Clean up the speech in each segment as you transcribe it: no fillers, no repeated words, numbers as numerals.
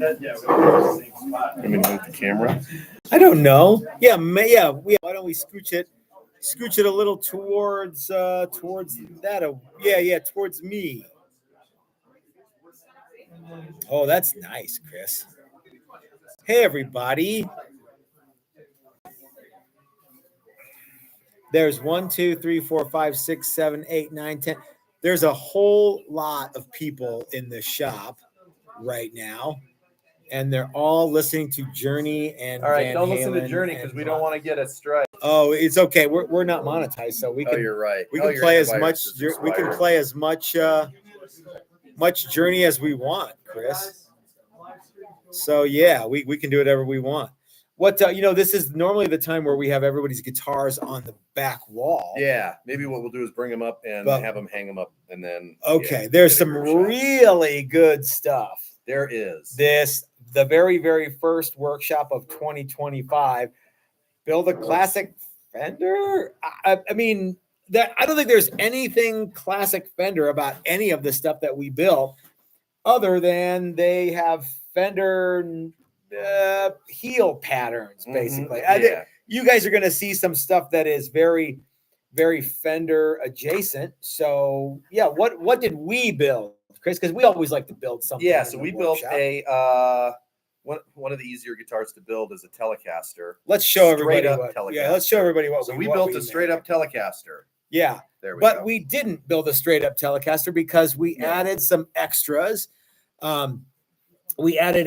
Let me move the camera. I don't know. Yeah. Why don't we scooch it a little towards that? Towards me. Oh, that's nice, Chris. Hey, everybody. There's 1, 2, 3, 4, 5, 6, 7, 8, 9, 10. There's a whole lot of people in the shop right now, and they're all listening to Journey and all right. Van Don't Halen listen to Journey because we don't want to get a strike. Oh, it's okay. We're not monetized, so we can. Oh, you're right. We can play as much. We can play as much Journey as we want, Chris. So yeah, we can do whatever we want. What this is normally the time where we have everybody's guitars on the back wall. Yeah, maybe what we'll do is bring them up and have them hang them up, and then. Okay, there's some really good stuff. There is the very, very first workshop of 2025. Build a classic Fender. I mean, that I don't think there's anything classic Fender about any of the stuff that we built, other than they have Fender heel patterns, basically. Mm-hmm. I think you guys are going to see some stuff that is very, very Fender adjacent. So yeah, what did we build, Chris? Because we always like to build something. Yeah, so we built one of the easier guitars to build is a Telecaster. Let's show everybody let's show everybody what. So we built a straight up Telecaster. Yeah, there we go. We didn't build a straight up Telecaster because we added some extras. We added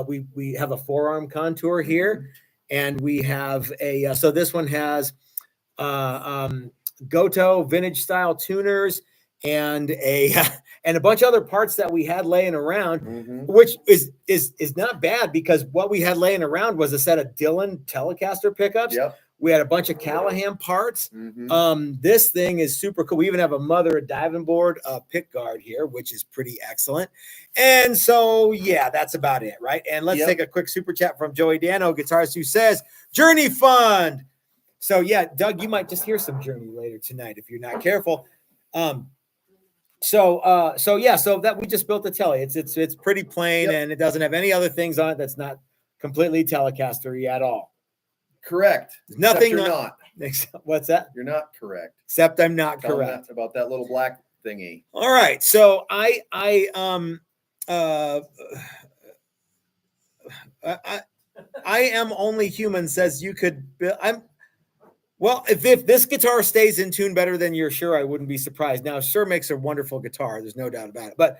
we have a forearm contour here, and we have so this one has Goto vintage style tuners and a bunch of other parts that we had laying around, which is not bad because what we had laying around was a set of Dylan Telecaster pickups. Yep. We had a bunch of Callahan parts. This thing is super cool. We even have a mother diving board pick guard here, which is pretty excellent. And so, yeah, that's about it, right? And let's take a quick super chat from Joey Dano, guitarist, who says, Journey Fund. So, yeah, Doug, you might just hear some Journey later tonight if you're not careful. So that we just built a Tele. It's pretty plain, and it doesn't have any other things on it that's not completely Telecaster-y at all. Correct. Nothing. You're not. What's that? You're not correct. Except I'm not correct about that little black thingy. All right. So I am only human says you could. Well, if this guitar stays in tune better than your Shure, I wouldn't be surprised. Now, Shure makes a wonderful guitar. There's no doubt about it.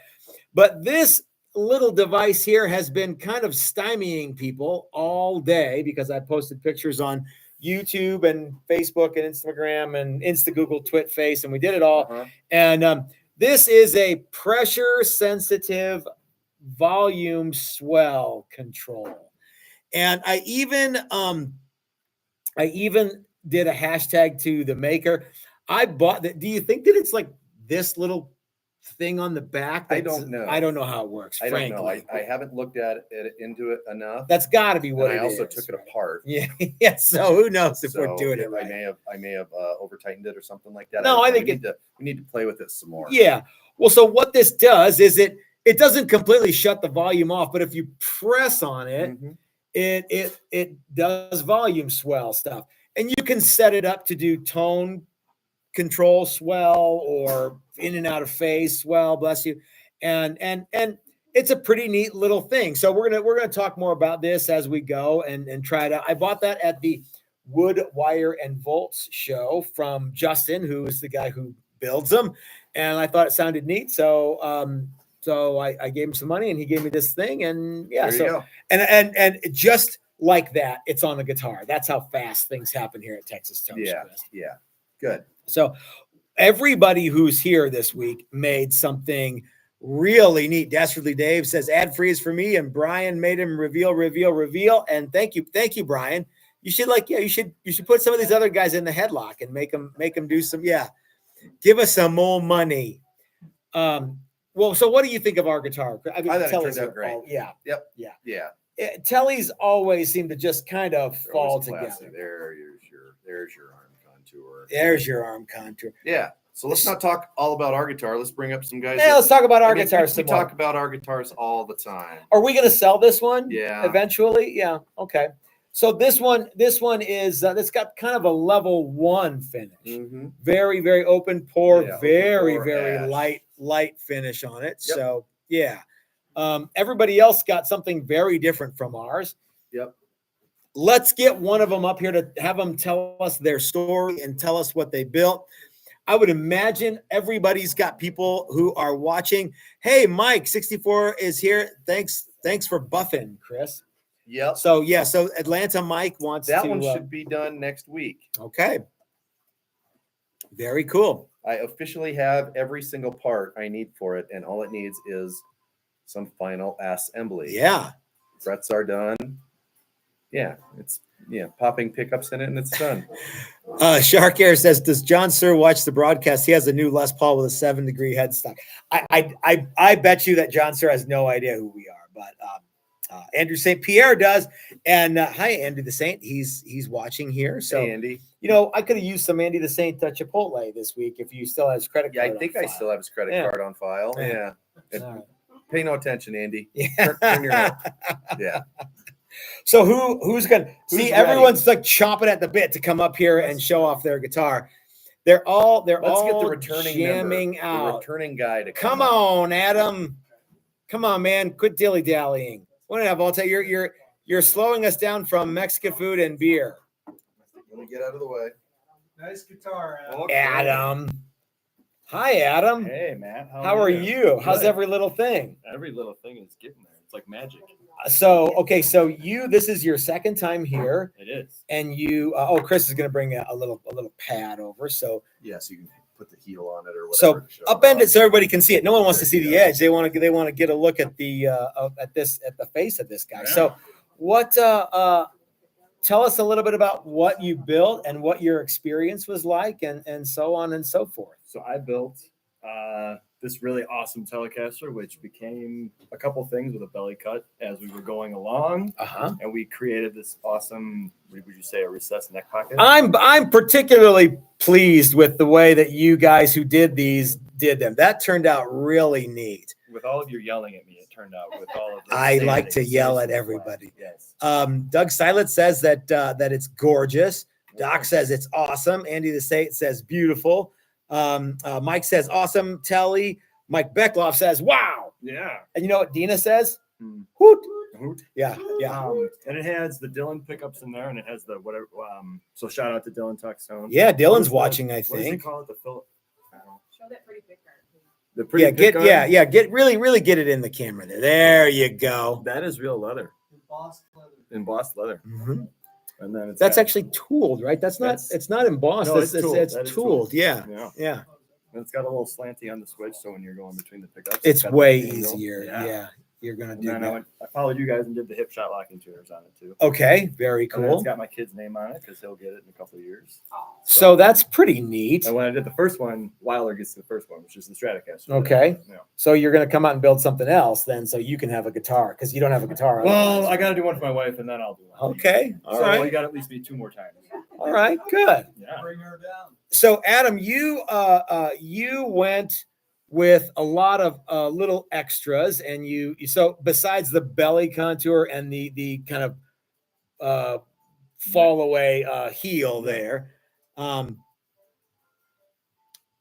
But this little device here has been kind of stymieing people all day because I posted pictures on YouTube and Facebook and Instagram and Google Twitface, and we did it all. And this is a pressure sensitive volume swell control. And I even did a hashtag to the maker. I bought that. Do you think that it's like this little thing on the back? I don't know. I don't know how it works. I don't know. I haven't looked at it into it enough. That's got to be what it is. I also took it apart. Yeah. So who knows if we're doing it right? I may have over tightened it or something like that. No, I think we need to play with it some more. Yeah. Well, so what this does is it doesn't completely shut the volume off, but if you press on it, it does volume swell stuff, and you can set it up to do tone control swell or in and out of phase swell, bless you. And it's a pretty neat little thing. So we're gonna talk more about this as we go and try it out. I bought that at the Wood, Wire, and Volts show from Justin, who is the guy who builds them, and I thought it sounded neat. So I gave him some money, and he gave me this thing, and yeah. There you go. And just like that, it's on the guitar. That's how fast things happen here at Texas Toast. Yeah. Good. So everybody who's here this week made something really neat. Dastardly Dave says ad free is for me, and Brian made him reveal. And thank you, Brian. You should you should put some of these other guys in the headlock and make them do some. Yeah, give us some more money. Well, so what do you think of our guitar? I thought it turned out great. Yeah. Yep. Yeah. Tellies always seem to just kind of fall together. There's your arm contour. There's your arm contour. Yeah. So let's not talk all about our guitar. Let's bring up some guys. Yeah, let's talk about our We guitars. we talk about our guitars all the time. Are we going to sell this one? Yeah. Eventually? Yeah. Okay. So this one is it's got kind of a level 1 finish. Mm-hmm. Very, very open pore, Yeah, very, open pore very ash. light finish on it. Yep. So yeah. Everybody else got something very different from ours. Yep. Let's get one of them up here to have them tell us their story and tell us what they built. I would imagine everybody's got people who are watching. Hey, Mike, 64 is here. Thanks for buffing, Chris. Yep. So yeah, so Atlanta Mike wants that to, one should be done next week. Okay. Very cool. I officially have every single part I need for it, and all it needs is some final assembly. Yeah. Frets are done. Yeah, it's popping pickups in it, and it's done. Shark Air says, "Does John Sir watch the broadcast? He has a new Les Paul with a 7-degree headstock." I bet you that John Sir has no idea who we are, but Andrew St. Pierre does. And hi, Andy the Saint. He's watching here. So hey, Andy. I could have used some Andy the Saint Chipotle this week if you still have his credit card. Yeah, I think I still have his credit card on file. Yeah. Pay no attention, Andy. Yeah. Turn your head. Yeah. So who's gonna see? ready? Everyone's like chomping at the bit to come up here and show off their guitar. Let's all get the returning jamming member, out. the returning guy to come on, Adam. Come on, man. Quit dilly dallying. What did I have? I'll tell you, you're slowing us down from Mexican food and beer. Let me get out of the way. Nice guitar, Adam. Okay. Adam. Hi, Adam. Hey, Matt. How are you? How's Good. every little thing? Every little thing is getting there. It's like magic. So this is your second time here, It is. and Chris is going to bring a little pad over. So Yeah, so you can put the heel on it or whatever. So to show upend off. it so everybody can see it. No one wants to see the Yeah. edge. They want to get a look at the at the face of this guy. Yeah. So what tell us a little bit about what you built and what your experience was like and so on and so forth. So I built this really awesome Telecaster, which became a couple things with a belly cut as we were going along. Uh-huh. And we created this awesome, what would you say, a recessed neck pocket? I'm particularly pleased with the way that you guys who did these did them. That turned out really neat. With all of your yelling at me, it turned out with all of the I like to standing yell at seriously everybody. flat. Yes. Doug Silent says that it's gorgeous. Doc says it's awesome. Andy the Saint says beautiful. Mike says awesome. Telly. Mike Beckloff says wow. Yeah. And you know what Dina says? Hoot. Hoot. Yeah. And it has the Dylan pickups in there, and it has the whatever. So shout out to Dylan Tuckstone. Yeah, What Dylan's is the- watching, I What does he think. call it? The Philip. Show that pretty picture. The pretty pickup? Get really get it in the camera there. There you go. That is real leather. Embossed leather. Embossed leather. Mhm. And then it's That's got- actually tooled, right? It's not embossed. No, it's it's tooled. it's That is tooled. tooled. Yeah. Yeah. Yeah. And it's got a little slanty on the switch, so when you're going between the pickups, It's got way that angle. easier. Yeah. You're gonna And do then that. I followed you guys and did the Hipshot locking tuners on it too. Okay, very And then cool. it's got my kid's name on it because he'll get it in a couple of years. So that's pretty neat. And when I did the first one, Weiler gets the first one, which is the Stratocaster. Okay. Yeah. So you're going to come out and build something else then so you can have a guitar because you don't have a guitar. Well, otherwise. I got to do one for my wife, and then I'll do one. Okay. All So right. we got to at least be 2 more times. All right. Good. Yeah. Bring her down. So Adam, you went with a lot of little extras and so besides the belly contour and the kind of fall away heel there,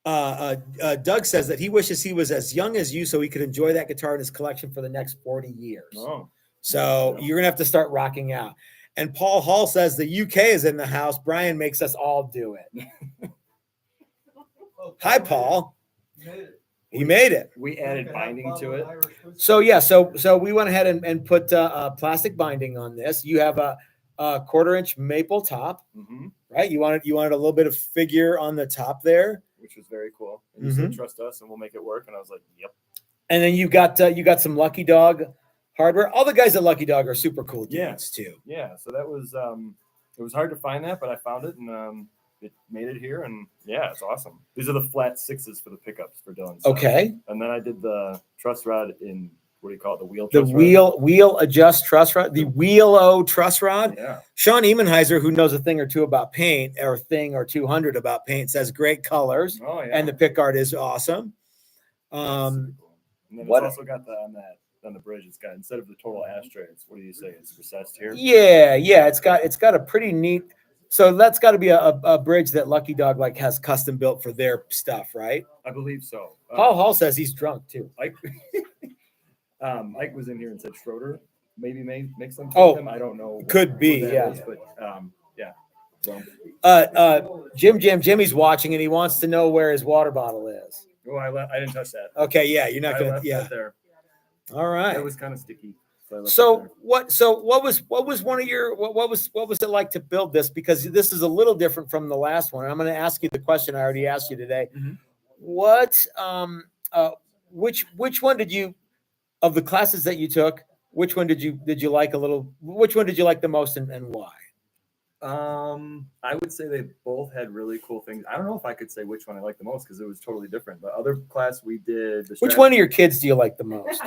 Doug says that he wishes he was as young as you so he could enjoy that guitar in his collection for the next 40 years. Oh. So you're going to have to start rocking out. And Paul Hall says the UK is in the house. Brian makes us all do it. Oh, Hi, Paul. You made it. He made it. We added binding to it. So yeah, so we went ahead and put plastic binding on this. You have a 1/4-inch maple top, Mm-hmm. right? You wanted a little bit of figure on the top there, Which was very cool. And you Mm-hmm. said, trust us and we'll make it work. And I was like, yep. and then you got some Lucky Dog hardware. All the guys at Lucky Dog are super cool dudes Yeah. too. Yeah. So that was, it was hard to find that, but I found it and it made it here. And yeah, it's awesome. These are the flat 6s for the pickups for Dylan. Okay. And then I did the truss rod in what do you call it? The wheel. The truss rod? wheel adjust truss rod, the wheel-o truss rod. Yeah. Sean Emenheiser, who knows a thing or two about paint, or a thing or 200 about paint, says great colors, Oh yeah. and the pick art is awesome. That's super cool. And then what- it's also got on the bridge. It's got, instead of the total ashtray, it's, what do you say? It's recessed here. Yeah, it's got a pretty neat. So that's got to be a bridge that Lucky Dog like has custom built for their stuff, right? I believe so. Paul Hall says he's drunk too. Ike, Ike was in here and said Schroeder maybe make something Oh, for him. I don't know. could be, that yeah. is, but yeah. So, Jimmy's watching and he wants to know where his water bottle is. oh, I didn't touch that. Okay, yeah, you're not I gonna. left Yeah, that there. all right. It was kind of sticky. I left it So there. what was one of your what was it like to build this? Because this is a little different from the last one. I'm going to ask you the question I already asked you today. Mhm. What which one did you, of the classes that you took, which one did you like a little? Which one did you like the most, and why? I would say they both had really cool things. I don't know if I could say which one I liked the most because it was totally different. The other class we did. Which one of your kids do you like the most?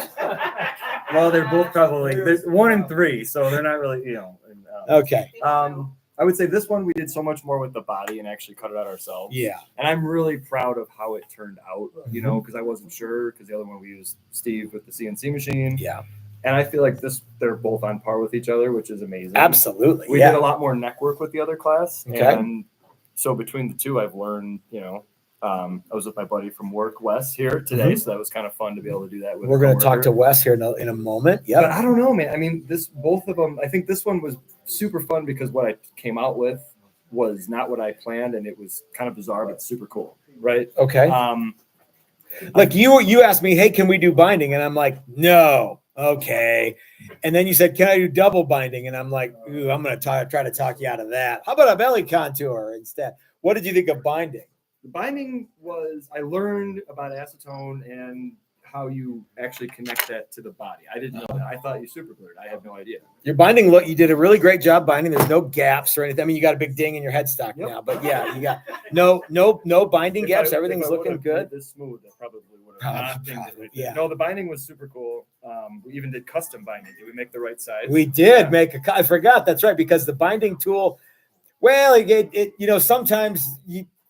Well, they're both probably there's 1 and 3, so they're not really, you know. And, Okay. I would say this one we did so much more with the body and actually cut it out ourselves. Yeah. And I'm really proud of how it turned out, you know, because I wasn't sure, because the other one we used Steve with the CNC machine. Yeah. And I feel like they're both on par with each other, which is amazing. Absolutely. We yeah. did a lot more neck work with the other class. Okay. And so between the two, I've learned, you know, I was with my buddy from work, Wes, here today. Mhm. So that was kind of fun to be able to do that with. We're going to talk to coworker. Wes here in a moment. But Yeah. I don't know, man. I mean, both of them, I think this one was super fun because what I came out with was not what I planned, and it was kind of bizarre, but super cool. Right. Okay. Like you asked me, hey, can we do binding? And I'm like, no. Okay. And then you said, can I do double binding? And I'm like, ooh, I'm going to try to talk you out of that. How about a belly contour instead? What did you think of binding? The binding was, I learned about acetone and how you actually connect that to the body. I didn't know that. I thought you super glued. I have no idea. Your binding look, you did a really great job binding. There's no gaps or anything. I mean, you got a big ding in your headstock Yep. now, but yeah, you got no binding gaps. Everything's looking would've good. made this smooth, I probably would have not dinged it right there. Yeah. No, the binding was super cool. We even did custom binding. Did we make the right size? We did Yeah. make I forgot. That's right. Because the binding tool, well, it you know, sometimes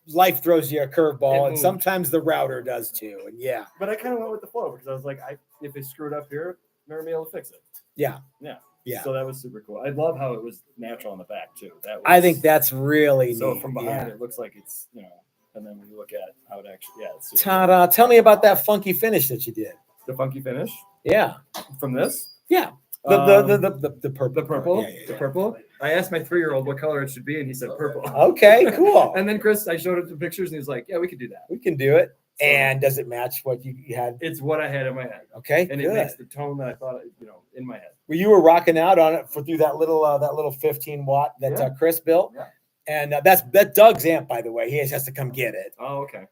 life throws you a curveball, and moved. sometimes the router does too. And yeah, But I kind of went with the flow because I was like, if they screwed up here, they're gonna be able to fix it. yeah. Yeah. So that was super cool. I love how it was natural on the back too. That was, I think that's really so neat. from behind Yeah. it looks like it's, you know, and then when you look at how it actually, yeah, it's super Ta-da. Tell me about that funky finish that you did. the funky finish Yeah. from this. Yeah. The purple. The purple. Yeah, yeah, The yeah. purple. I asked my 3-year-old what color it should be, and he said purple. Okay, cool. And then Chris, I showed him the pictures, and he was like, "Yeah, we could do that." We can do it. So- And does it match what you had? It's what I had in my head, Okay, and it good. makes the tone that I thought, you know, in my head. Well, you were rocking out on it through that little 15 watt that Yeah. Chris built. Yeah. And that Doug's amp, by the way. He has to come get it. Oh, okay.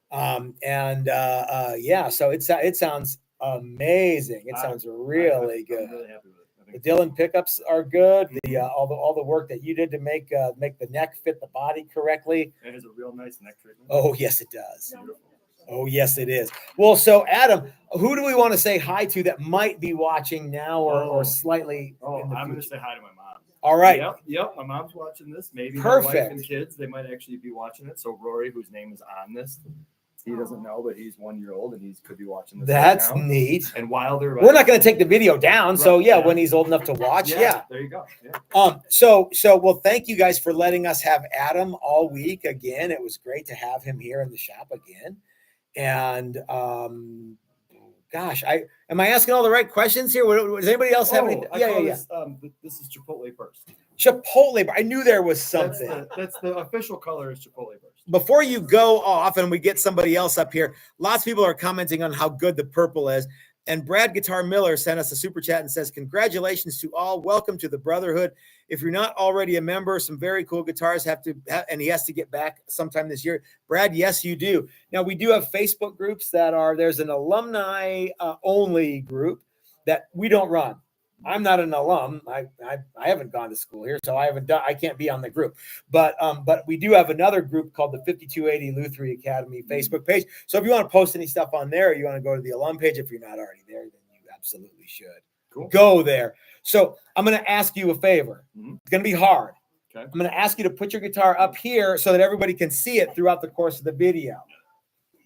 Yeah, so it sounds amazing. It sounds really I'm good. really happy with it. I The think Dylan pickups are good. The all the work that you did to make the neck fit the body correctly. it has a real nice neck treatment. Oh yes, it does. Beautiful. Oh yes, it is. Well, so Adam, who do we want to say hi to that might be watching now or slightly? Oh, in the I'm going to future? say hi to my mom. All right. Yep. My mom's watching this. Maybe my wife Perfect. and kids, they might actually be watching it. So Rory, whose name is on this, he doesn't know, but he's 1 year old and he could be watching this. That's right now. neat. And Wilder. We're not going to take the video down, so Right, yeah, yeah. when he's old enough to watch, yeah. There you go. Yeah. So well, thank you guys for letting us have Adam all week again. It was great to have him here in the shop again. And gosh, am I asking all the right questions here? Does anybody else have any? I Yeah. call this is Chipotle Burst. Chipotle. I knew there was something. That's the official color is Chipotle Burst. Before you go off and we get somebody else up here, lots of people are commenting on how good the purple is. And Brad Guitar Miller sent us a super chat and says, congratulations to all. Welcome to the Brotherhood. If you're not already a member, some very cool guitars and he has to get back sometime this year. Brad, yes, you do. Now, we do have Facebook groups there's an alumni only group that we don't run. I'm not an alum. I haven't gone to school here, so I can't be on the group. But we do have another group called the 5280 Lutherie Academy Facebook page. So if you want to post any stuff on there, or you want to go to the alum page, if you're not already there, then you absolutely should. Cool. Go there. So I'm going to ask you a favor. Mhm. It's going to be hard. Okay. I'm going to ask you to put your guitar up here so that everybody can see it throughout the course of the video.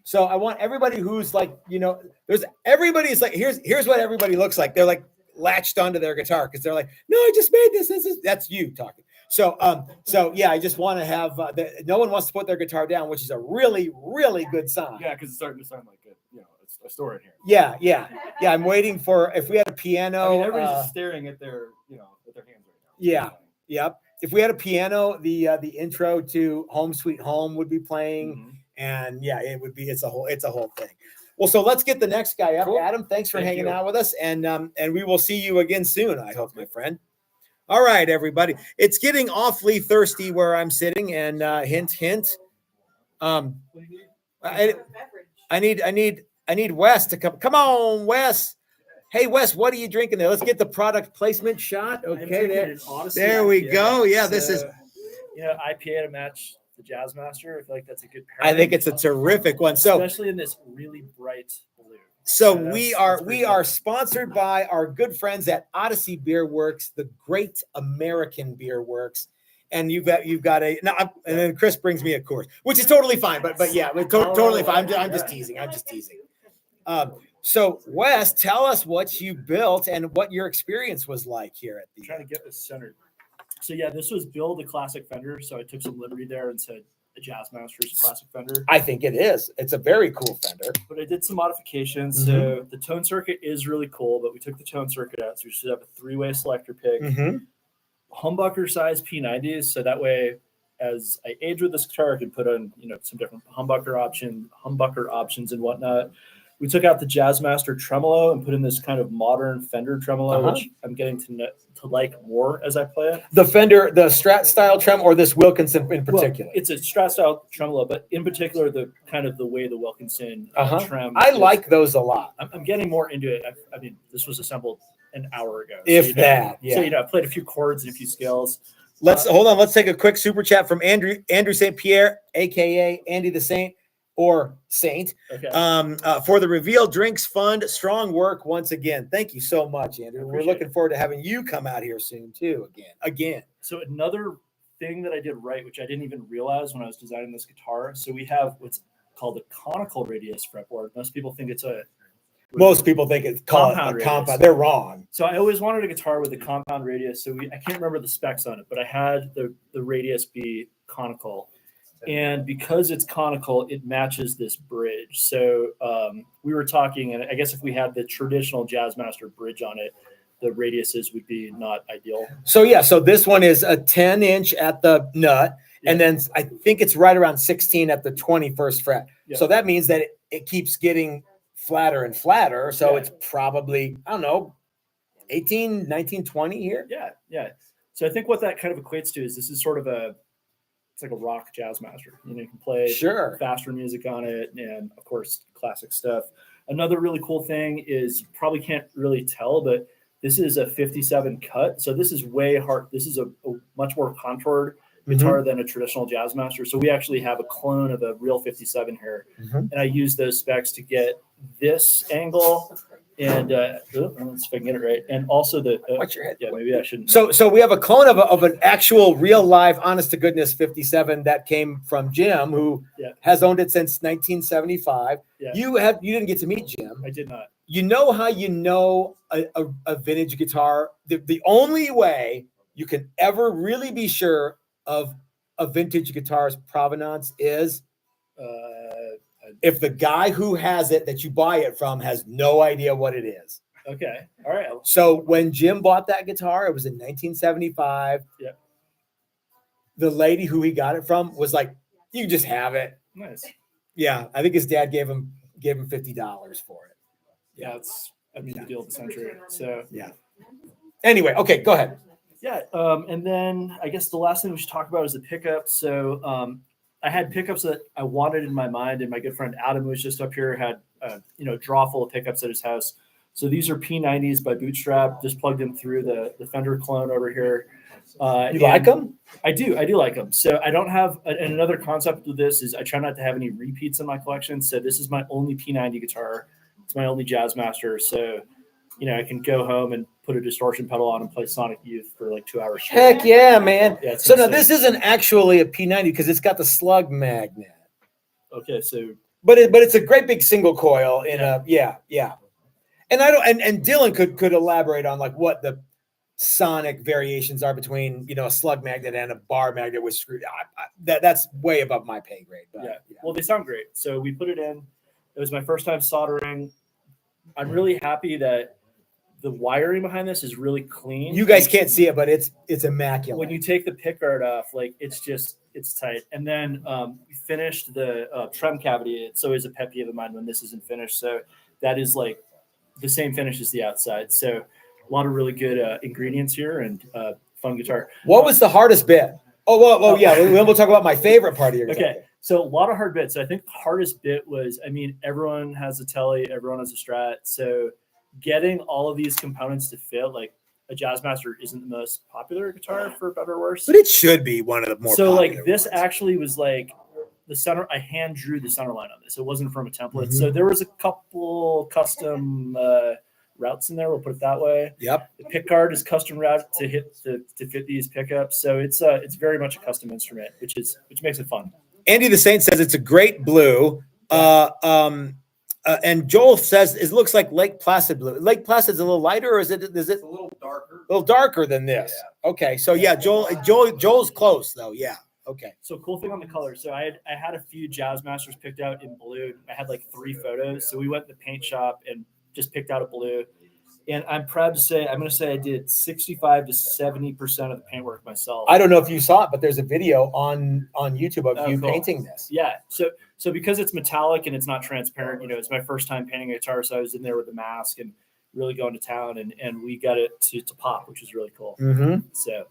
So I want everybody who's like, everybody's like, here's what everybody looks like. They're like latched onto their guitar because they're like, no, I just made this. That's you talking. So yeah, I just want to have no one wants to put their guitar down, which is a really, really good sign. Yeah, because it's starting to sound like a story in here. Yeah. I'm waiting for if we had a piano. I mean, everybody's just staring at their with their hands right now. Yeah. Yep. If we had a piano, the intro to Home Sweet Home would be playing, and yeah, it would be. It's a whole thing. Well, so let's get the next guy up. Cool. Adam, thanks for Thank hanging you. out with us, and we will see you again soon. I hope, my friend. All right, everybody. It's getting awfully thirsty where I'm sitting, and hint, hint. I need Wes to come. Come on, Wes. Hey, Wes, what are you drinking there? Let's get the product placement shot. Okay, there we go. Yeah, this is. IPA to match the Jazzmaster. I feel like that's a good pairing. I think it's a terrific one. So, especially in this really bright blue. So Yeah, we that's are sponsored by our good friends at Odyssey Beer Works, the Great American Beer Works. And you've got and then Chris brings me a Coors, which is totally fine. But yeah, totally fine. I'm just teasing. So Wes, tell us what you built and what your experience was like here at I'm trying the. to get this centered. So yeah, this was build a classic Fender. So I took some liberty there and said a Jazzmaster is a classic Fender. I think it is. It's a very cool Fender. But I did some modifications. So the tone circuit is really cool, but we took the tone circuit out. So we should have a 3-way selector pick, humbucker size P90s. So that way, as I age with this guitar, I can put on some different humbucker options and whatnot. We took out the Jazzmaster tremolo and put in this kind of modern Fender tremolo, which I'm getting to like more as I play it. The Fender, the Strat style trem, or this Wilkinson in particular. Well, it's a Strat style tremolo, but in particular, the way the Wilkinson trem. I like those a lot. I'm getting more into it. I mean, this was assembled an hour ago. If that, yeah. So I played a few chords and a few scales. Hold on. Let's take a quick super chat from Andrew St. Pierre, aka Andy the Saint or Saint. Okay. For the Reveal Drinks Fund, strong work once again. Thank you so much, Andrew. We're looking forward to having you come out here soon too. Again. So another thing that I did right, which I didn't even realize when I was designing this guitar. So we have what's called a conical radius fretboard. Most people think it's called a compound. They're wrong. So I always wanted a guitar with a compound radius. So I can't remember the specs on it, but I had the radius be conical. And because it's conical, it matches this bridge. So we were talking, and I guess if we had the traditional Jazzmaster bridge on it, the radiuses would be not ideal. So this one is a 10-inch at the nut, and then I think it's right around 16 at the 21st fret. Yeah. So that means that it keeps getting flatter and flatter. So it's probably, 18, 19, 20 here. Yeah. So I think what that kind of equates to is this is sort of it's like a rock Jazzmaster. You can play faster music on it, and of course classic stuff. Another really cool thing is you probably can't really tell, but this is a 57 cut. So this is way hard. This is a much more contoured guitar than a traditional Jazzmaster. So we actually have a clone of a real 57 here, and I use those specs to get this angle. And let's see if I can get it right. And also watch your head. Yeah, maybe I shouldn't. So we have a clone of an actual real live, honest to goodness 57 that came from Jim, who has owned it since 1975. Yeah. You didn't get to meet Jim. I did not. You know how a vintage guitar? The only way you can ever really be sure of a vintage guitar's provenance is if the guy who has it that you buy it from has no idea what it is. Okay. All right. So when Jim bought that guitar, it was in 1975. Yeah. The lady who he got it from was like, "You can just have it." Nice. Yeah, I think his dad gave him $50 for it. Yeah, it's the deal of the century. So yeah. Anyway, okay, go ahead. Yeah, and then I guess the last thing we should talk about is the pickup. So I had pickups that I wanted in my mind, and my good friend Adam, who was just up here, had a drawer full of pickups at his house. So these are P90s by Bootstrap. Just plugged them through the Fender clone over here. You like them? I do like them. So I don't have and another concept with this is I try not to have any repeats in my collection. So this is my only P90 guitar. It's my only Jazzmaster. So I can go home and put a distortion pedal on and play Sonic Youth for like 2 hours straight. Heck yeah, man. Yeah, so now this isn't actually a P90 because it's got the slug magnet. Okay, so but it's a great big single coil in a And I don't and Dylan could elaborate on like what the sonic variations are between a slug magnet and a bar magnet with screw. That's way above my pay grade. But, Well, they sound great. So we put it in. It was my first time soldering. I'm really happy that the wiring behind this is really clean. You guys can't see it, but it's immaculate. When you take the pickguard off, like it's tight. And then we finished the trem cavity. It's always a pet peeve of mine when this isn't finished. So that is like the same finish as the outside. So a lot of really good ingredients here and fun guitar. What was the hardest bit? Yeah. Then we'll talk about my favorite part of your guitar. Okay. So a lot of hard bits. I think the hardest bit was, everyone has a Tele, everyone has a Strat. So getting all of these components to fit, like a Jazzmaster isn't the most popular guitar for better or worse. But it should be one of the more So popular like this ones. actually was like the center. I hand drew the center line on this. It wasn't from a template. Mm-hmm. So there was a couple custom routes in there. We'll put it that way. Yep. The pick guard is custom route to fit these pickups. So it's very much a custom instrument, which makes it fun. Andy the Saint says it's a great blue. And Joel says it looks like Lake Placid blue. Lake Placid's a little lighter, or is it? It's a little darker. A little darker than this? Yeah. Okay, so yeah, Joel's close though. Yeah. Okay. So cool thing on the color. So I had a few Jazzmasters picked out in blue. I had like 3 photos. So we went to the paint shop and just picked out a blue. And I'm proud to say, I'm going to say I did 65 to 70% of the paintwork myself. I don't know if you saw it, but there's a video on YouTube of you cool. painting this. Yeah. So because it's metallic and it's not transparent, it's my first time painting a guitar. So I was in there with the mask and really going to town and we got it to pop, which is really cool. Mm-hmm. So.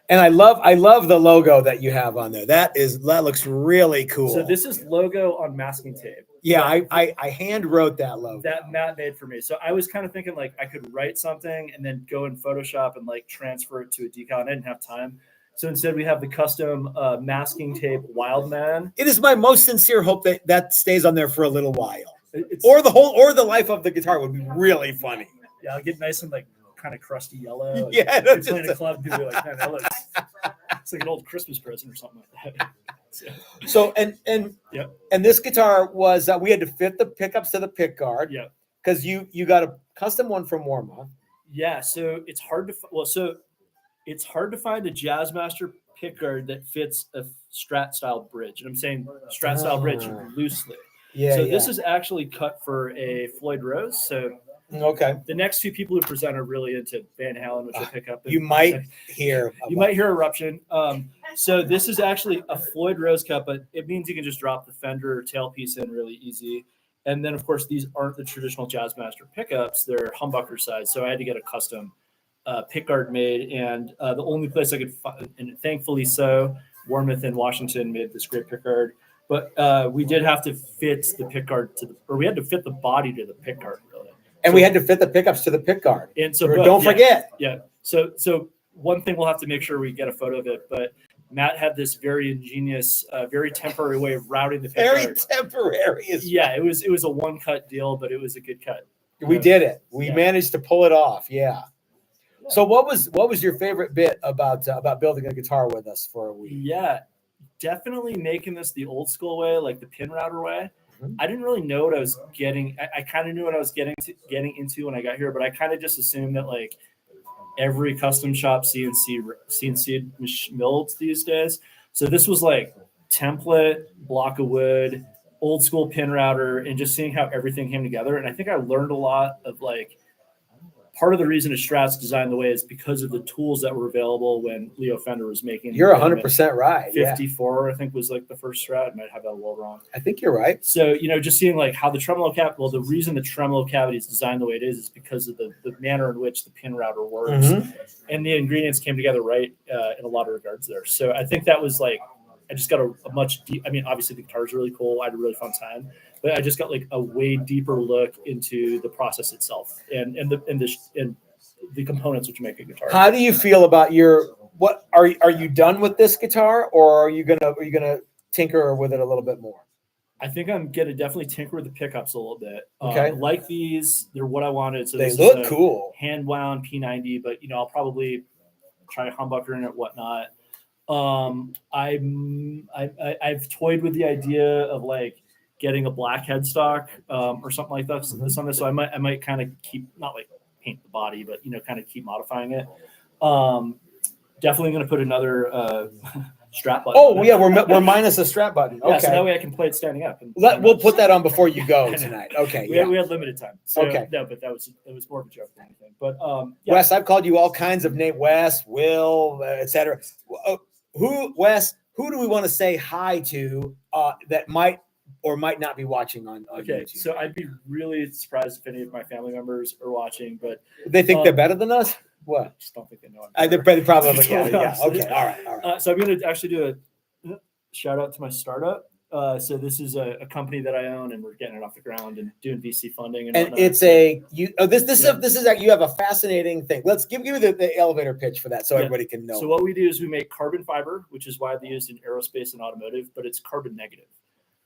And I love the logo that you have on there. That looks really cool. So this is logo on masking tape. Yeah, I hand wrote that logo. That Matt made for me. So I was kind of thinking like I could write something and then go in Photoshop and like transfer it to a decal. And I didn't have time. So instead we have the custom masking tape Wildman. It is my most sincere hope that stays on there for a little while. Or the life of the guitar would be really funny. Yeah, I'll get nice and like kind of crusty yellow. Yeah, you're playing a club, people are like, man, that looks it's like an old Christmas present or something like that. So and this guitar was we had to fit the pickups to the pick guard. Yeah, because you got a custom one from Warma. Yeah, so it's hard to find a Jazzmaster pick guard that fits a Strat style bridge, and I'm saying Strat style bridge loosely. Yeah. So this is actually cut for a Floyd Rose. So. Okay. The next few people who present are really into Van Halen, which I'll pick up. You might hear Eruption. So this is actually a Floyd Rose cut, but it means you can just drop the Fender tailpiece in really easy. And then, of course, these aren't the traditional Jazzmaster pickups; they're humbucker size. So I had to get a custom pickguard made, and the only place I could find, and thankfully so, Warmouth in Washington made this great pickguard. But we did have to fit the pickguard we had to fit the body to the pickguard, really. And we had to fit the pickups to the pick guard. And so don't forget. Yeah. So one thing we'll have to make sure we get a photo of it, but Matt had this very ingenious, very temporary way of routing the pick guard. Temporary. Yeah, it was a one cut deal, but it was a good cut. We did it. We managed to pull it off. Yeah. So what was your favorite bit about building a guitar with us for a week? Yeah, definitely making this the old school way, like the pin router way. I didn't really know what I was getting. I kind of knew what I was getting into when I got here, but I kind of just assumed that like every custom shop CNC milled these days. So this was like template, block of wood, old school pin router, and just seeing how everything came together. And I think I learned a lot of like part of the reason a Strat's designed the way is because of the tools that were available when Leo Fender was making. You're 100% right. 54, I think, was like the first Strat. I might have that a little wrong. I think you're right. So, just seeing like how the tremolo cavity, the reason the tremolo cavity is designed the way it is because of the manner in which the pin router works. Mm-hmm. And the ingredients came together right in a lot of regards there. So I think that was like, I just got a much deep, obviously the guitar is really cool. I had a really fun time, but I just got like a way deeper look into the process itself and the components which make a guitar. How do you feel about what are you done with this guitar, or are you gonna tinker with it a little bit more? I think I'm gonna definitely tinker with the pickups a little bit. Okay. Like they're what I wanted. So They this is look a cool. hand wound P90, but I'll probably try humbuckering it, whatnot. I've toyed with the idea of like getting a black headstock or something like that. This on this, so I might kind of keep, not like paint the body, but kind of keep modifying it. Definitely going to put another strap button. Oh yeah, we're minus a strap button. Okay. Yeah, so that way I can play it standing up. And We'll put that on before you go tonight. Okay. We had limited time. So, Okay. No, but it was more of a joke than anything. But Wes, I've called you all kinds of names. Wes, Will, etc. Wes? Who do we want to say hi to that might or might not be watching on okay, YouTube? so I'd be really surprised if any of my family members are watching, but They think they're better than us? What? I just don't think they know. They're probably, yeah. Okay, all right. So I'm going to actually do a shout out to my startup. So this is a company that I own, and we're getting it off the ground and doing VC funding. And it's you have a fascinating thing. Let's give me the elevator pitch for that so everybody can know. So what we do is we make carbon fiber, which is widely used in aerospace and automotive, but it's carbon negative.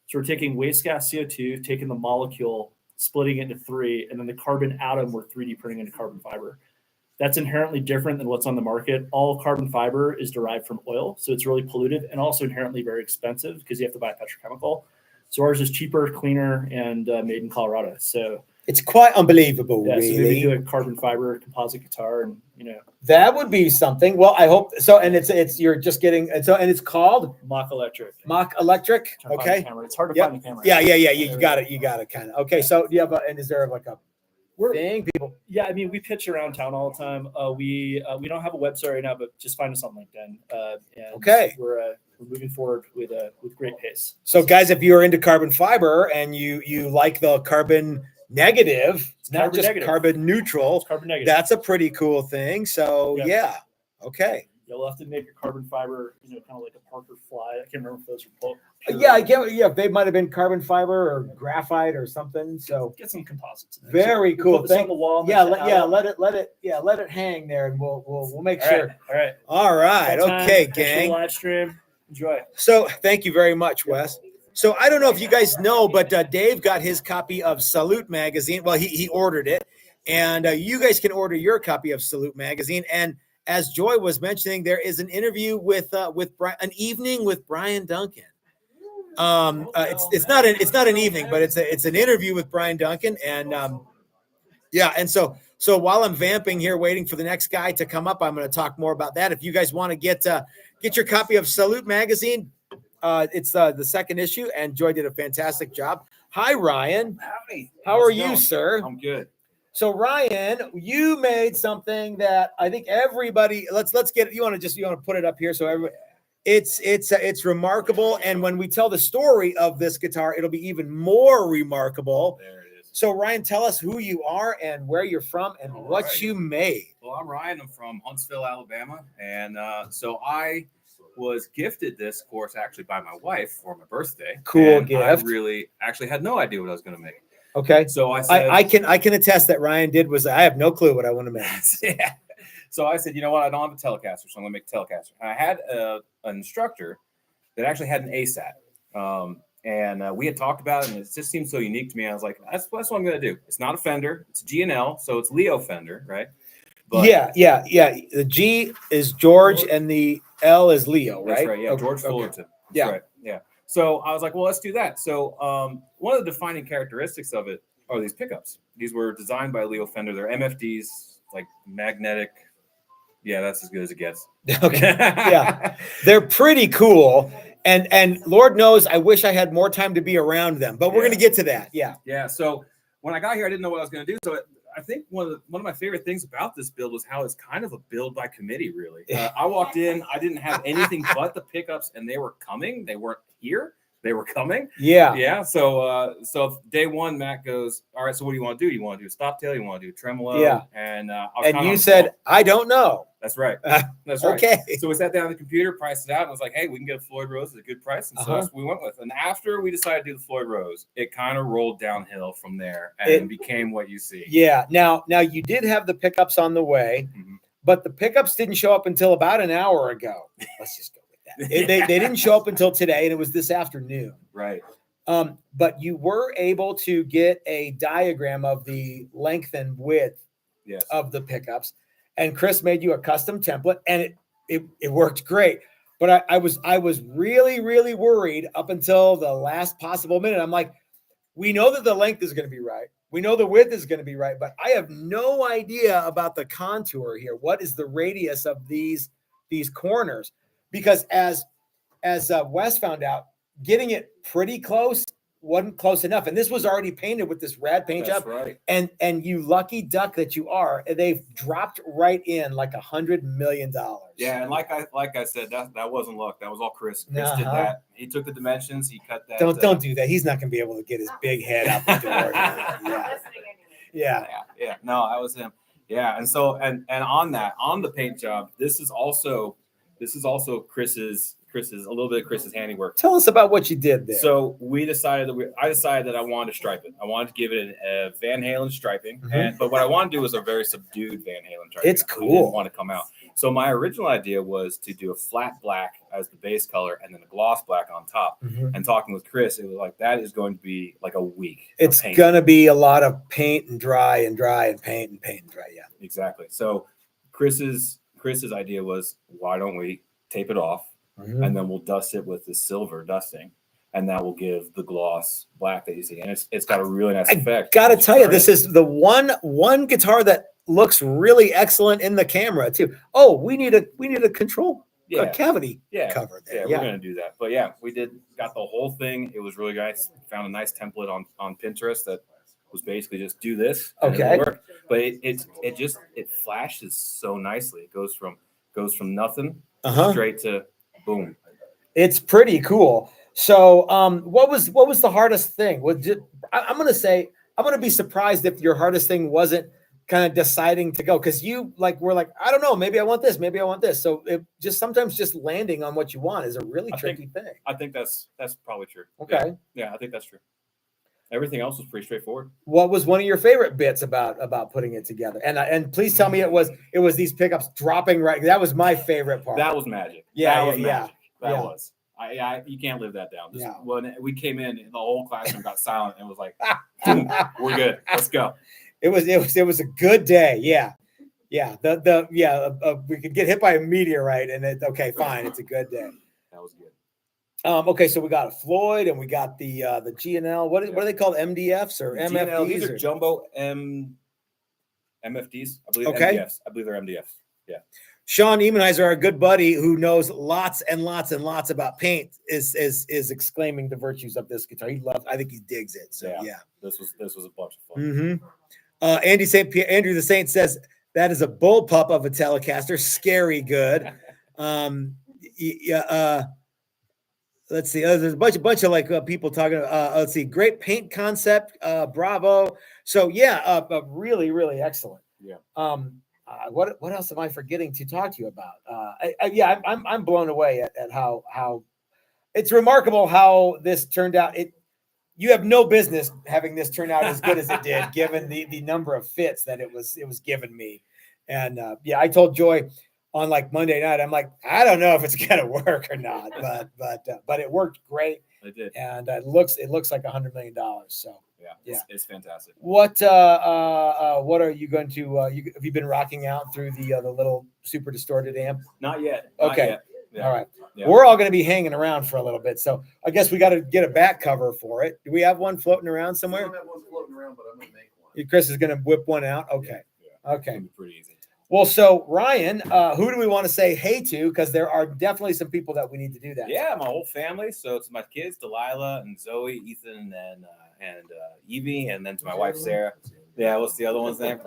So we're taking waste gas CO2, taking the molecule, splitting it into three, and then the carbon atom we're 3D printing into carbon fiber. That's inherently different than what's on the market. All carbon fiber is derived from oil, so it's really polluted and also inherently very expensive because you have to buy a petrochemical. So ours is cheaper, cleaner, and made in Colorado. So it's quite unbelievable, yeah, really. So we do a carbon fiber composite guitar, and that would be something. Well, I hope so. And it's you're just getting and it's called Mach Electric. Mach Electric. Okay. It's hard to find the camera. Yeah. You got it. Kind of. Okay. So do you have and is there like a thing people? Yeah, I mean, we pitch around town all the time. We don't have a website right now, but just find us on LinkedIn. And okay, we're moving forward with great pace. So, guys, if you're into carbon fiber and you like the carbon negative, it's not just carbon neutral. It's carbon negative. That's a pretty cool thing. So, yeah. Okay. You'll have to make a carbon fiber, kind of like a Parker fly. I can't remember if those are Yeah, I get. Yeah, they might have been carbon fiber or graphite or something. So get some composites. Very cool. Put this on the wall. Let it hang there, and we'll make sure. All right. Okay, gang. Live stream. Enjoy. So thank you very much, Wes. So I don't know if you guys know, but Dave got his copy of Shellooe magazine. Well, he ordered it, and you guys can order your copy of Shellooe magazine. And as Joy was mentioning, there is an interview with Brian, an evening with Brian Duncan. It's not an evening, but it's an interview with Brian Duncan, and and so while I'm vamping here, waiting for the next guy to come up, I'm going to talk more about that. If you guys want to get your copy of Shellooe magazine, it's the second issue, and Joy did a fantastic job. Hi, Ryan. Howdy. How are you, sir? I'm good. So Ryan, you made something that I think everybody. Let's get it. You want to put it up here so everybody. It's remarkable, and when we tell the story of this guitar, it'll be even more remarkable. There it is. So Ryan, tell us who you are and where you're from and what you made. Well, I'm Ryan. I'm from Huntsville, Alabama, and so I was gifted this course actually by my wife for my birthday. Cool gift. I really actually had no idea what I was going to make. Okay. So I said, I can attest that Ryan did I have no clue what I want to make. Yeah. So I said, you know what? I don't have a Telecaster, so I'm going to make a Telecaster. And I had an instructor that actually had an ASAT. And we had talked about it, and it just seemed so unique to me. I was like, that's what I'm going to do. It's not a Fender. It's a G&L, so it's Leo Fender, right? But, yeah. The G is George, and the L is Leo, right? That's right, yeah, George Fullerton. Yeah. Right, yeah. So I was like, well, let's do that. So one of the defining characteristics of it are these pickups. These were designed by Leo Fender. They're MFDs, like magnetic. Yeah, that's as good as it gets. Okay. Yeah. They're pretty cool. And Lord knows I wish I had more time to be around them, but we're going to get to that. Yeah. Yeah. So when I got here, I didn't know what I was going to do. So I think one of my favorite things about this build was how it's kind of a build by committee, really. I walked in, I didn't have anything but the pickups, and they were coming. They weren't here. They were coming. Yeah. Yeah. So day one, Matt goes, all right, so what do you want to do? You want to do a stop tail? You want to do a tremolo? Yeah. And you said, I don't know. That's right. That's right. Okay. So we sat down on the computer, priced it out, and was like, hey, we can get a Floyd Rose at a good price. And so that's what we went with. And after we decided to do the Floyd Rose, it kind of rolled downhill from there and became what you see. Yeah. Now you did have the pickups on the way, but the pickups didn't show up until about an hour ago. Let's just go with that. They didn't show up until today, and it was this afternoon. Right. But you were able to get a diagram of the length and width Yes. of the pickups, and Chris made you a custom template, and it worked great. But I was really worried up until the last possible minute. I'm like, we know that the length is going to be right. We know the width is going to be right, but I have no idea about the contour here. What is the radius of these corners? Because as Wes found out, getting it pretty close wasn't close enough. And this was already painted with this rad paint That's job. right. And you lucky duck that you are, they've dropped right in like $100 million. Yeah, and like I said, that wasn't luck. That was all Chris. Chris did Uh-huh. that. He took the dimensions. He cut that. Don't do that. He's not going to be able to get his big head out the door. I'm Yeah. not listening anyway. Yeah. Yeah. No, that was him. Yeah, and so and on the paint job, this is also Chris's a little bit of Chris's handiwork. Tell us about what you did there. So I decided that I wanted to stripe it. I wanted to give it a Van Halen striping, but what I wanted to do was a very subdued Van Halen striping. It's I cool. didn't want to come out. So my original idea was to do a flat black as the base color and then a gloss black on top. And talking with Chris, it was like that is going to be like a week. It's going to be a lot of paint and dry and dry and paint and paint and dry. Yeah. Exactly. So Chris's idea was, why don't we tape it off? And then we'll dust it with the silver dusting, and that will give the gloss black that you see. And it's got a really nice effect. Got to tell you, this is the one guitar that looks really excellent in the camera too. Oh, we need a control a cavity cover there. Yeah, we're gonna do that. But yeah, we got the whole thing. It was really nice. Found a nice template on Pinterest that was basically just do this. Okay. But it flashes so nicely. It goes from nothing straight to boom. It's pretty cool. So, what was the hardest thing? I'm gonna be surprised if your hardest thing wasn't kind of deciding to go, because you were like, I don't know, maybe I want this. So it sometimes landing on what you want is a really tricky thing. I think that's probably true. Okay. Yeah, I think that's true. Everything else was pretty straightforward. What was one of your favorite bits about putting it together? And please tell me it was these pickups dropping right. That was my favorite part. That was magic. Yeah, That was. You can't live that down. When we came in, the whole classroom got silent and was like, "We're good. Let's go." It was a good day. Yeah. We could get hit by a meteorite, and okay, fine. It's a good day. That was good. Okay, so we got a Floyd, and we got the G&L. What are they called? MDFs or MFDs? These are jumbo MFDs. I believe. Okay. MDFs. I believe they're MDFs. Yeah. Sean Emenheiser, our good buddy who knows lots and lots and lots about paint, is exclaiming the virtues of this guitar. I think he digs it. So yeah. This was a bunch of fun. Andrew the Saint says that is a bullpup of a Telecaster. Scary good. Let's see. There's a bunch of people talking. Let's see. Great paint concept. Bravo. So yeah, really, really excellent. Yeah. What else am I forgetting to talk to you about? I'm blown away at how it's remarkable how this turned out. You have no business having this turn out as good as it did, given the number of fits that it was giving me. And I told Joy on Monday night, I'm like, I don't know if it's gonna work or not, but it worked great. It did, and it looks like $100 million. So it's fantastic. What are you going to? Have you been rocking out through the little super distorted amp? Not yet. Okay. Yeah. All right. Yeah. We're all going to be hanging around for a little bit, so I guess we got to get a back cover for it. Do we have one floating around somewhere? I don't have one floating around, but I'm gonna make one. Chris is going to whip one out. Okay. Yeah. Okay. It'll be pretty easy. Well, so Ryan, who do we want to say hey to? Because there are definitely some people that we need to do that. Yeah, my whole family. So it's my kids, Delilah and Zoe, Ethan, and Evie, and then to my wife Sarah. Yeah, what's the other one's name?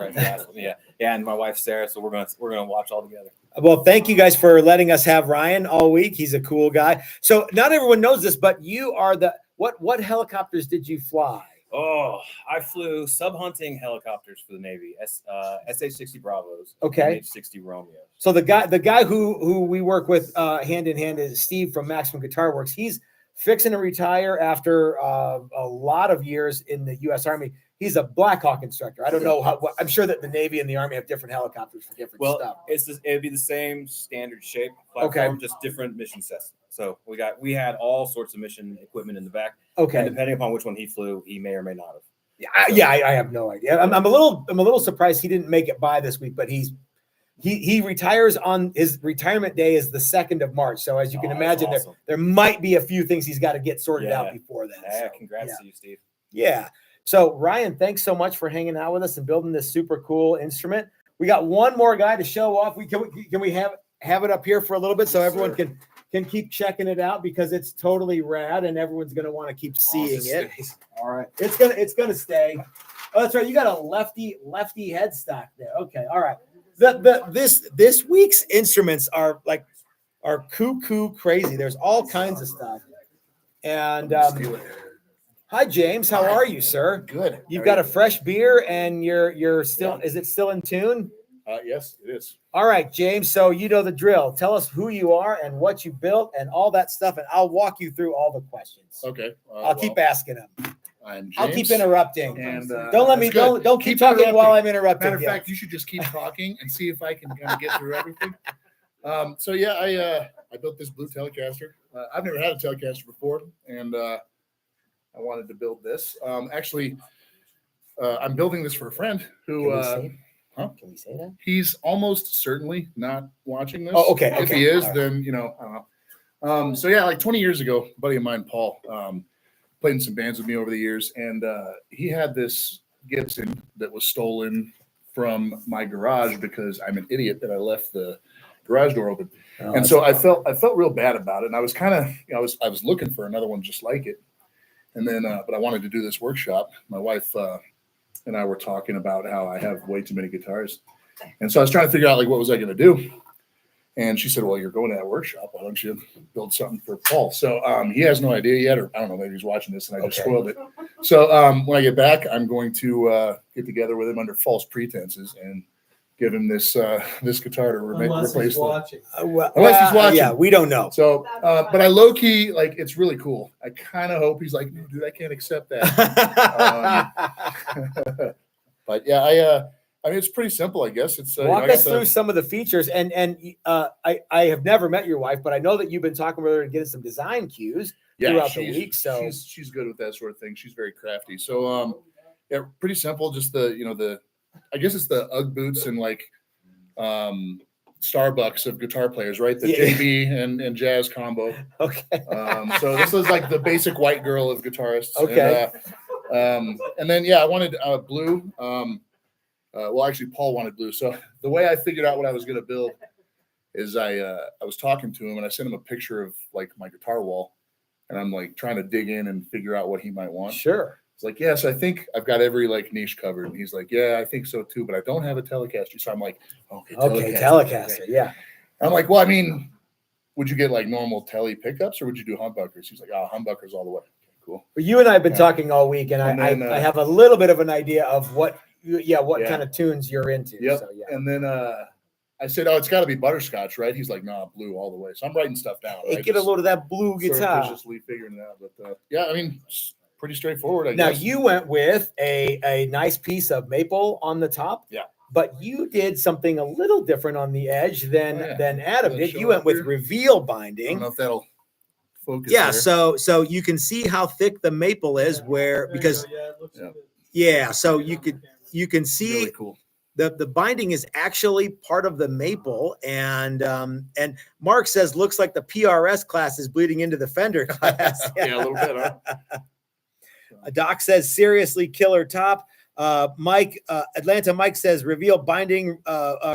Yeah, and my wife Sarah. So we're gonna watch all together. Well, thank you guys for letting us have Ryan all week. He's a cool guy. So not everyone knows this, but you are what helicopters did you fly? Oh, I flew sub-hunting helicopters for the Navy, SH-60 Bravos, okay, H-60 Romeos. So the guy who we work with hand in hand is Steve from Maximum Guitar Works. He's fixing to retire after a lot of years in the U.S. Army. He's a Black Hawk instructor. I don't know I'm sure that the Navy and the Army have different helicopters for different stuff. It'd be the same standard shape platform, just different mission So we had all sorts of mission equipment in the back. Okay. And depending upon which one he flew, he may or may not have. Yeah, I have no idea. I'm a little surprised he didn't make it by this week, but he retires on his retirement day is the 2nd of March. So as you can imagine, awesome. there might be a few things he's got to get sorted out before then. Yeah, So, congrats to you, Steve. Yeah. So Ryan, thanks so much for hanging out with us and building this super cool instrument. We got one more guy to show off. Can we have it up here for a little bit so everyone can keep checking it out, because it's totally rad and everyone's going to want to keep seeing it. All right. It's gonna stay. Oh, that's right. You got a lefty headstock there. Okay. All right. This week's instruments are cuckoo crazy. There's all kinds of stuff. And hi James, how are you, sir? Good. You've got a fresh beer and you're still is it still in tune? Yes, it is. All right, James. So you know the drill. Tell us who you are and what you built and all that stuff, and I'll walk you through all the questions. Okay. I'll keep asking them. I'm James. I'll keep interrupting. And don't let me don't keep talking while I'm interrupting. Matter of fact, you should just keep talking and see if I can kind of get through everything. So yeah, I built this blue Telecaster. I've never had a Telecaster before, and I wanted to build this. Actually, I'm building this for a friend who. Can we say that? He's almost certainly not watching this. Oh, okay. If he is, then I don't know. So yeah, like 20 years ago, a buddy of mine, Paul, played in some bands with me over the years, and he had this Gibson that was stolen from my garage because I'm an idiot that I left the garage door open. And so I felt real bad about it, and I was kind of I was looking for another one just like it, and then but I wanted to do this workshop. My wife and I were talking about how I have way too many guitars, and so I was trying to figure out what was I going to do. And she said, "Well, you're going to that workshop. Why don't you build something for Paul?" So he has no idea yet, or I don't know, maybe he's watching this and I just spoiled it. So when I get back, I'm going to get together with him under false pretenses and give him this guitar to replace he's watching. Unless he's watching. Yeah, we don't know. So, but I low key it's really cool. I kind of hope he's like, "No, dude, I can't accept that." But yeah, I mean, it's pretty simple, I guess. It's walk us through some of the features, and I have never met your wife, but I know that you've been talking with her and getting some design cues throughout the week. So she's good with that sort of thing. She's very crafty. So yeah, pretty simple. Just the I guess it's the Ugg boots and Starbucks of guitar players, right? The JB and jazz combo. Okay. So this is like the basic white girl of guitarists. Okay. And then I wanted blue. Well, actually, Paul wanted blue. So the way I figured out what I was going to build is I was talking to him and I sent him a picture of my guitar wall, and I'm trying to dig in and figure out what he might want. Sure. It's like, yes, I think I've got every niche covered. And he's like, yeah, I think so too, but I don't have a Telecaster. So I'm like, okay, Telecaster. Okay. Yeah. I'm like, well, I mean, would you get normal Tele pickups or would you do humbuckers? He's like, humbuckers all the way. Okay, cool. Well, you and I have been talking all week, and I have a little bit of an idea of what kind of tunes you're into. Yep. So, yeah. And then I said, it's got to be butterscotch, right? He's like, nah, blue all the way. So I'm writing stuff down. Hey, right? get a load of that blue guitar. Surreptitiously figuring it out. But yeah, I mean, it's pretty straightforward, I now, guess. you went with a nice piece of maple on the top. Yeah. But you did something a little different on the edge than Adam did. You went with here? reveal I binding. don't know if that'll focus. Yeah, there. so you can see how thick the maple is because it looks good. yeah, so you can see Really cool. the binding is actually part of the maple, and Mark says looks like the PRS class is bleeding into the Fender class. Yeah, a little bit, huh? Doc says seriously killer top. Mike Atlanta Mike says reveal binding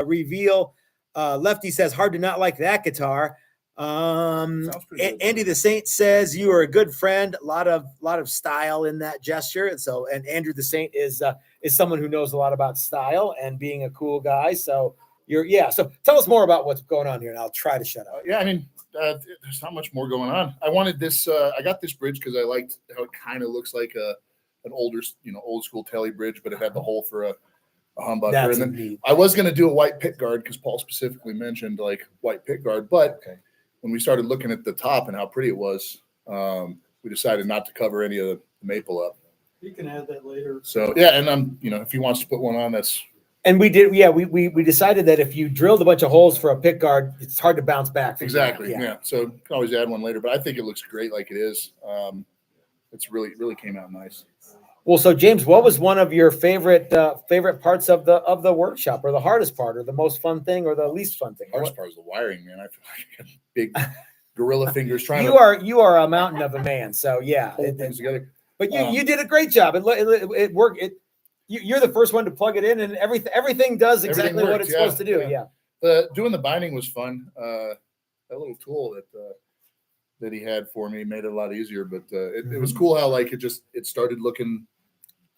reveal. Lefty says hard to not like that guitar. Sounds pretty good. Andy the Saint says you are a good friend. A lot of style in that gesture. And Andrew the Saint is someone who knows a lot about style and being a cool guy. So so tell us more about what's going on here, and I'll try to shut up. Yeah, I mean, there's not much more going on. I wanted this. I got this bridge because I liked how it kind of looks like an older, old school Tele bridge, but it had the hole for a humbucker. That's and then neat. I was going to do a white pick guard because Paul specifically mentioned white pick guard. But when we started looking at the top and how pretty it was, we decided not to cover any of the maple up. You can add that later. So yeah, and I'm if he wants to put one on, that's And we did, yeah. We decided that if you drilled a bunch of holes for a pick guard, it's hard to bounce back. From Exactly. that. Yeah. So you can always add one later, but I think it looks great like it is. It's really came out nice. Well, so James, what was one of your favorite parts of the workshop, or the hardest part, or the most fun thing, or the least fun thing? Hardest part is the wiring, man. I feel like I got big gorilla fingers trying You are a mountain of a man, so yeah. hold things together. But you did a great job. It worked. You're the first one to plug it in, and everything does exactly what it's supposed to do. Yeah. Doing the binding was fun. That little tool that he had for me made it a lot easier. But it was cool how like it started looking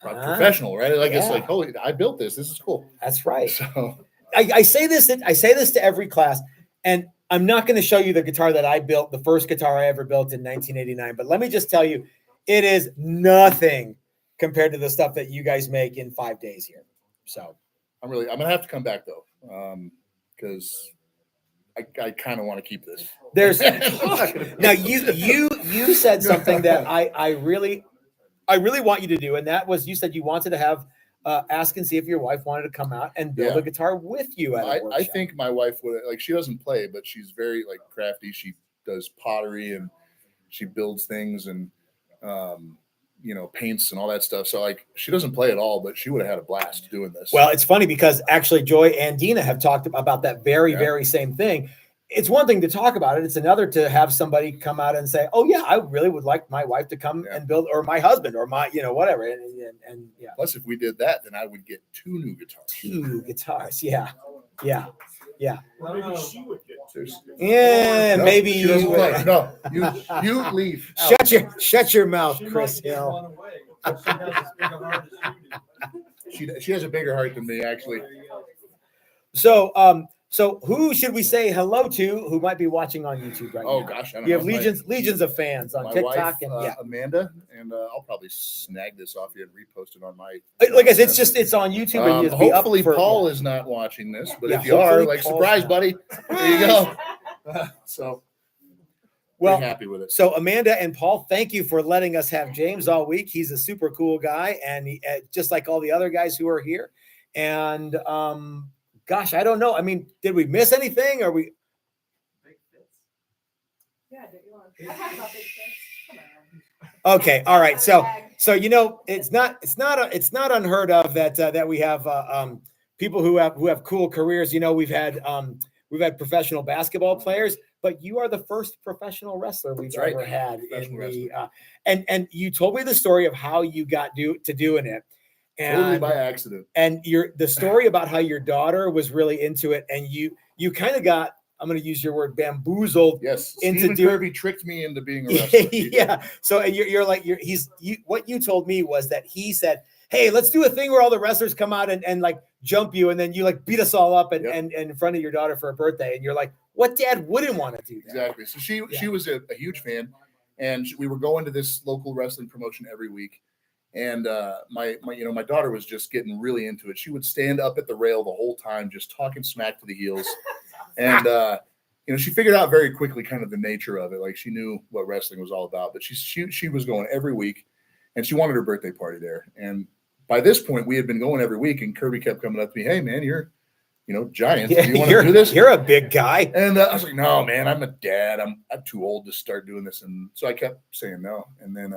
professional, right? Like it's like, holy, I built this. This is cool. That's right. So I say this to every class, and I'm not going to show you the guitar that I built, the first guitar I ever built in 1989. But let me just tell you, it is nothing compared to the stuff that you guys make in 5 days here. So I'm gonna have to come back though, because I kind of want to keep this. There's now you said something that I really want you to do, and that was you said you wanted to have ask and see if your wife wanted to come out and build a guitar with you at a workshop. I think my wife would, like, she doesn't play, but she's very like crafty. She does pottery and she builds things and paints and all that stuff. So like she doesn't play at all, but she would have had a blast doing this. Well, it's funny because actually Joy and Dina have talked about that very same thing. It's one thing to talk about it. It's another to have somebody come out and say, oh yeah, I really would like my wife to come and build, or my husband, or my, whatever. And yeah. Plus, if we did that, then I would get 2 new guitars. 2 guitars. Yeah. Yeah. Yeah. Maybe she would get Yeah. No, maybe she doesn't you. play. No, you leave. out. Shut your mouth, She Chris might give Hill. one away, because she has as big a heart as you do. She has a bigger heart than me, actually. There you go. So who should we say hello to who might be watching on YouTube right now? Oh gosh, I don't You know. have legions of fans on My TikTok wife, Amanda, and I'll probably snag this off you and repost it on my. like I said, it's on YouTube. And it'll be up hopefully for, Paul is not watching this, but Yeah, if you are, hopefully like, Paul's surprise, not. buddy, there you go. So, Well, pretty happy with it. So Amanda and Paul, thank you for letting us have James all week. He's a super cool guy, and he, just like all the other guys who are here. And gosh, I don't know. I mean, did we miss anything? Or we? Yeah, do you want to talk about big fish? Come on. Okay, all right. So it's not unheard of that we have people who have cool careers. We've had professional basketball players, but you are the first professional wrestler we've ever had in the and you told me the story of how you got to doing it. And, Totally by accident. And the story about how your daughter was really into it, and you kind of got, I'm going to use your word, bamboozled. Yes, into Stephen Kirby tricked me into being a wrestler. Yeah. So what you told me was that he said, hey, let's do a thing where all the wrestlers come out and like jump you, and then you like beat us all up and in front of your daughter for her birthday. And you're like, what dad wouldn't want to do that? Exactly. So she was a huge fan, and we were going to this local wrestling promotion every week. And my daughter was just getting really into it. She would stand up at the rail the whole time, just talking smack to the heels. And she figured out very quickly kind of the nature of it. Like, she knew what wrestling was all about. But she was going every week, and she wanted her birthday party there. And by this point, we had been going every week, and Kirby kept coming up to me, "Hey man, you're giant. Do you want to do this? You're a big guy." And I was like, "No, man, I'm a dad. I'm too old to start doing this." And so I kept saying no. And then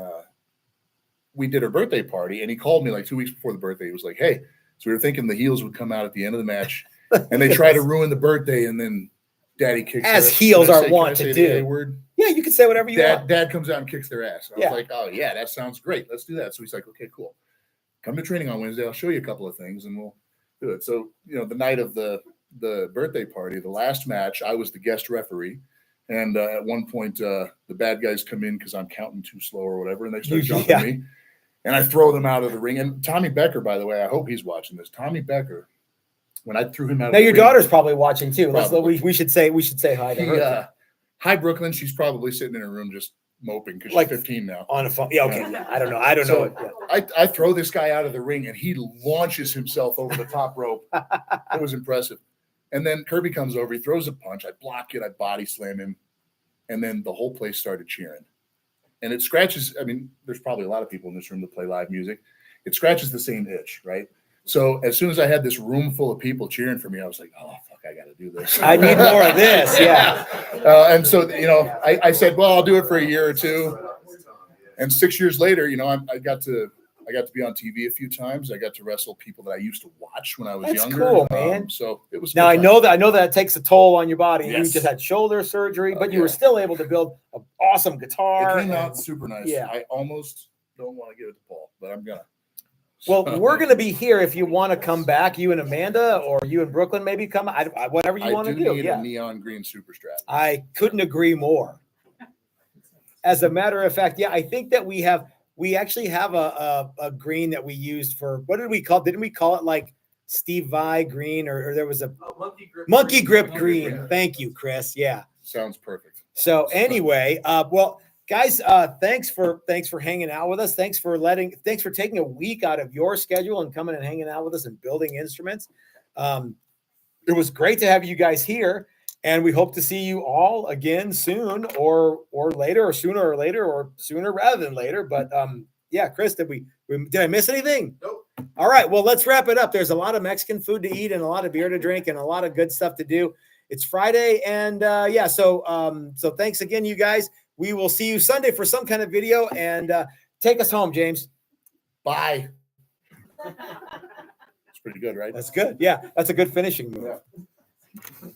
we did her birthday party, and he called me like 2 weeks before the birthday. He was like, "Hey, so we were thinking the heels would come out at the end of the match, and they try to ruin the birthday, and then Daddy kicks as their, heels are can I wont say to the do." A-word? Yeah, you can say whatever you want. Dad comes out and kicks their ass. And I Yeah. was like, "Oh yeah, that sounds great. Let's do that." So he's like, "Okay, cool. Come to training on Wednesday. I'll show you a couple of things, and we'll do it." So the night of the birthday party, the last match, I was the guest referee. And at one point, the bad guys come in because I'm counting too slow or whatever, and they start jumping me. And I throw them out of the ring. And Tommy Becker, by the way, I hope he's watching this. Tommy Becker, when I threw him out of the ring. Now, your daughter's probably watching too. Probably. We should say hi to her. Hi, Brooklyn. She's probably sitting in her room just moping because Like, she's 15 now. On a phone. Yeah, okay. Yeah, I don't know. I don't know. I throw this guy out of the ring, and he launches himself over the top rope. It was impressive. And then Kirby comes over. He throws a punch. I block it. I body slam him. And then the whole place started cheering. And it scratches. I mean, there's probably a lot of people in this room that play live music. It scratches the same itch, right? So as soon as I had this room full of people cheering for me, I was like, oh, fuck, I got to do this. I need more of this. Yeah. And so, I said, well, I'll do it for a year or two. And 6 years later, I got to be on TV a few times. I got to wrestle people that I used to watch when I was younger. Cool, man. So it was. Now I know that takes a toll on your body. Yes. You just had shoulder surgery, but you were still able to build an awesome guitar. It came out super nice. Yeah. I almost don't want to give it to Paul, but I'm gonna. Well, we're going to be here if you want to come back. You and Amanda, or you and Brooklyn, maybe come. Whatever you want to do. Need Yeah. a neon green super strap. I couldn't agree more. As a matter of fact, yeah, I think that we actually have a green that we used for, what did we call? Didn't we call it like Steve Vai green, or there was a monkey grip green? Thank you, Chris. Yeah, sounds perfect. So anyway, well, guys, thanks for hanging out with us. Thanks for taking a week out of your schedule and coming and hanging out with us and building instruments. It was great to have you guys here, and we hope to see you all again soon, or later, or sooner or later, or sooner rather than later. But yeah, Chris, did I miss anything? Nope. All right, well, let's wrap it up. There's a lot of Mexican food to eat and a lot of beer to drink and a lot of good stuff to do. It's Friday, and yeah, so thanks again, you guys. We will see you Sunday for some kind of video, and take us home, James. Bye. It's pretty good, right? That's good. Yeah, that's a good finishing move. Yeah.